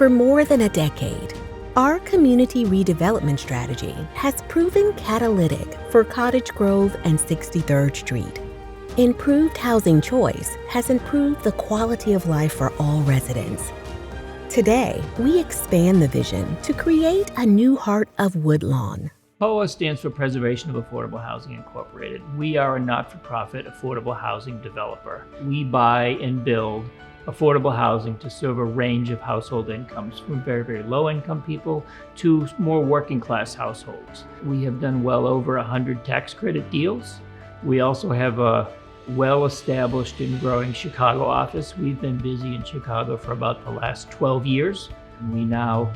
For more than a decade, our community redevelopment strategy has proven catalytic for Cottage Grove and 63rd Street. Improved housing choice has improved the quality of life for all residents. Today, we expand the vision to create a new heart of Woodlawn. POAH stands for Preservation of Affordable Housing Incorporated. We are a not-for-profit affordable housing developer. We buy and build affordable housing to serve a range of household incomes, from very, very low-income people to more working-class households. We have done well over 100 tax credit deals. We also have a well-established and growing Chicago office. We've been busy in Chicago for about the last 12 years. We now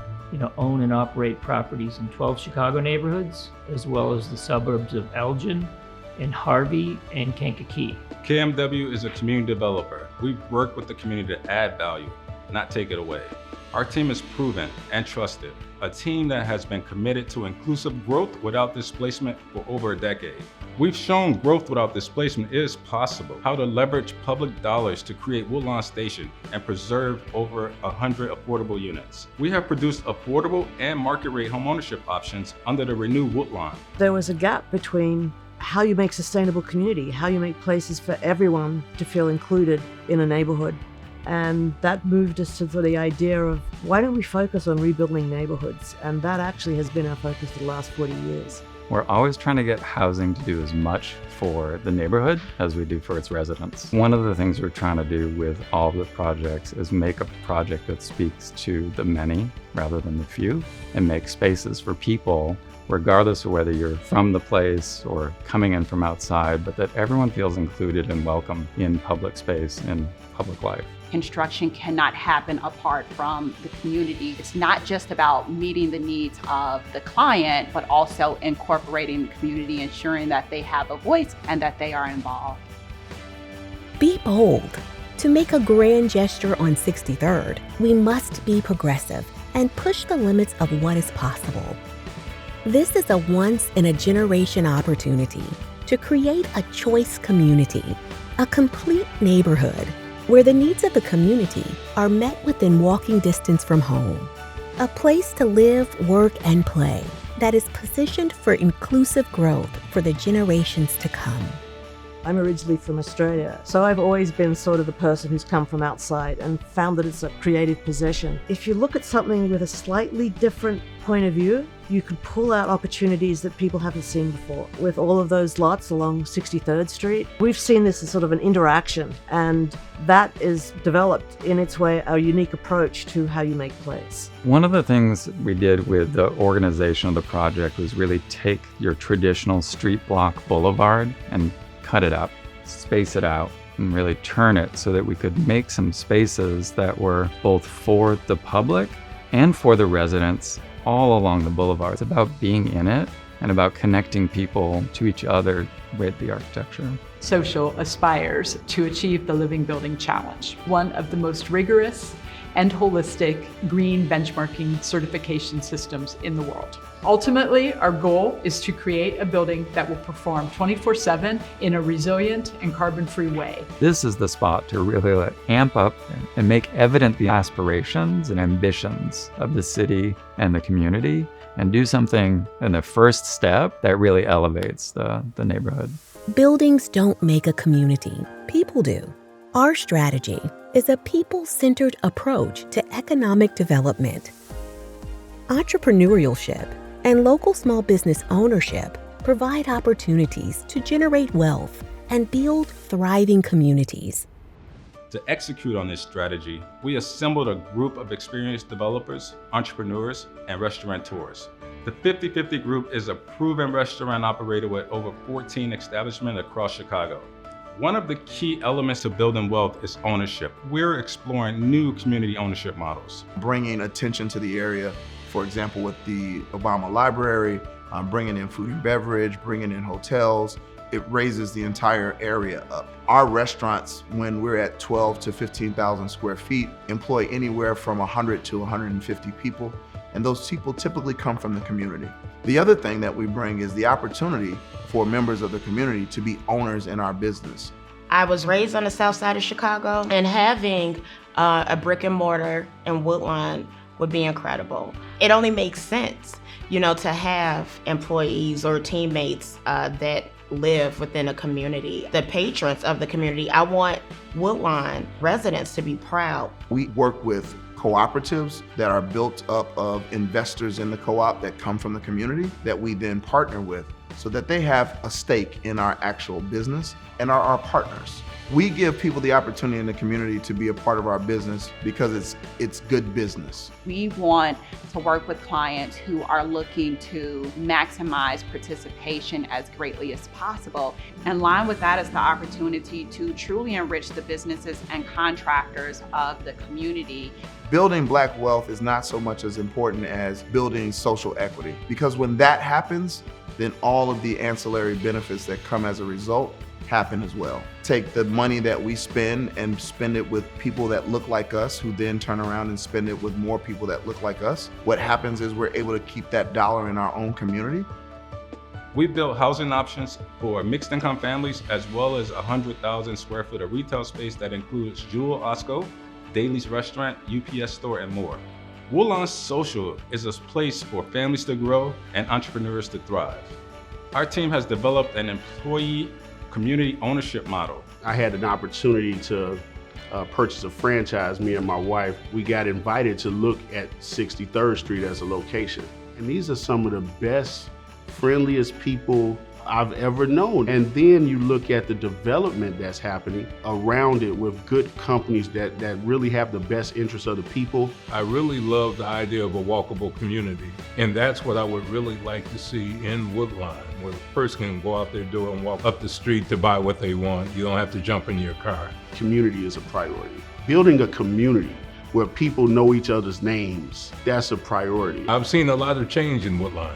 own and operate properties in 12 Chicago neighborhoods, as well as the suburbs of Elgin and Harvey and Kankakee. KMW is a community developer. We work with the community to add value, not take it away. Our team is proven and trusted, a team that has been committed to inclusive growth without displacement for over a decade. We've shown growth without displacement is possible, how to leverage public dollars to create Woodlawn Station and preserve over 100 affordable units. We have produced affordable and market rate homeownership options under the Renew Woodlawn. There was a gap between how you make sustainable community, how you make places for everyone to feel included in a neighborhood. And that moved us to the idea of, why don't we focus on rebuilding neighborhoods? And that actually has been our focus for the last 40 years. We're always trying to get housing to do as much for the neighborhood as we do for its residents. One of the things we're trying to do with all of the projects is make a project that speaks to the many rather than the few, and make spaces for people, regardless of whether you're from the place or coming in from outside, but that everyone feels included and welcome in public space, in public life. Construction cannot happen apart from the community. It's not just about meeting the needs of the client, but also incorporating the community, ensuring that they have a voice and that they are involved. Be bold. To make a grand gesture on 63rd, we must be progressive and push the limits of what is possible. This is a once-in-a-generation opportunity to create a choice community, a complete neighborhood where the needs of the community are met within walking distance from home. A place to live, work, and play that is positioned for inclusive growth for the generations to come. I'm originally from Australia, so I've always been sort of the person who's come from outside and found that it's a creative possession. If you look at something with a slightly different point of view, you could pull out opportunities that people haven't seen before. With all of those lots along 63rd Street, we've seen this as sort of an interaction, and that is developed in its way a unique approach to how you make plays. One of the things we did with the organization of the project was really take your traditional street block boulevard and cut it up, space it out, and really turn it so that we could make some spaces that were both for the public and for the residents all along the boulevard. It's about being in it and about connecting people to each other with the architecture. Social aspires to achieve the Living Building Challenge, one of the most rigorous and holistic green benchmarking certification systems in the world. Ultimately, our goal is to create a building that will perform 24/7 in a resilient and carbon-free way. This is the spot to really amp up and make evident the aspirations and ambitions of the city and the community, and do something in the first step that really elevates the neighborhood. Buildings don't make a community, people do. Our strategy is a people-centered approach to economic development. Entrepreneurship and local small business ownership provide opportunities to generate wealth and build thriving communities. To execute on this strategy, we assembled a group of experienced developers, entrepreneurs, and restaurateurs. The 50/50 group is a proven restaurant operator with over 14 establishments across Chicago. One of the key elements to building wealth is ownership. We're exploring new community ownership models. Bringing attention to the area, for example, with the Obama Library, bringing in food and beverage, bringing in hotels, it raises the entire area up. Our restaurants, when we're at 12 to 15,000 square feet, employ anywhere from 100 to 150 people, and those people typically come from the community. The other thing that we bring is the opportunity for members of the community to be owners in our business. I was raised on the south side of Chicago, and having a brick and mortar in Woodlawn would be incredible. It only makes sense, to have employees or teammates that live within a community, the patrons of the community. I want Woodlawn residents to be proud. We work with cooperatives that are built up of investors in the co-op that come from the community that we then partner with so that they have a stake in our actual business and are our partners. We give people the opportunity in the community to be a part of our business because it's good business. We want to work with clients who are looking to maximize participation as greatly as possible. In line with that is the opportunity to truly enrich the businesses and contractors of the community. Building Black wealth is not so much as important as building social equity, because when that happens, then all of the ancillary benefits that come as a result happen as well. Take the money that we spend and spend it with people that look like us, who then turn around and spend it with more people that look like us. What happens is we're able to keep that dollar in our own community. We built housing options for mixed income families, as well as 100,000 square foot of retail space that includes Jewel Osco, Daly's Restaurant, UPS Store, and more. Woodlawn Social is a place for families to grow and entrepreneurs to thrive. Our team has developed an employee community ownership model. I had an opportunity to purchase a franchise, me and my wife. We got invited to look at 63rd Street as a location. And these are some of the best, friendliest people I've ever known. And then you look at the development that's happening around it with good companies that really have the best interests of the people. I really love the idea of a walkable community. And that's what I would really like to see in Woodlawn, where the person can go out their door and walk up the street to buy what they want. You don't have to jump in your car. Community is a priority. Building a community where people know each other's names, that's a priority. I've seen a lot of change in Woodlawn.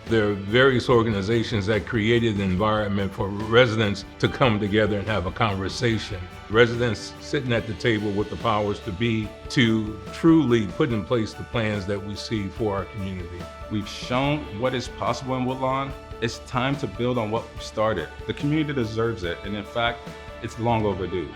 There are various organizations that created an environment for residents to come together and have a conversation. Residents sitting at the table with the powers to be to truly put in place the plans that we see for our community. We've shown what is possible in Woodlawn. It's time to build on what we started. The community deserves it, and in fact, it's long overdue.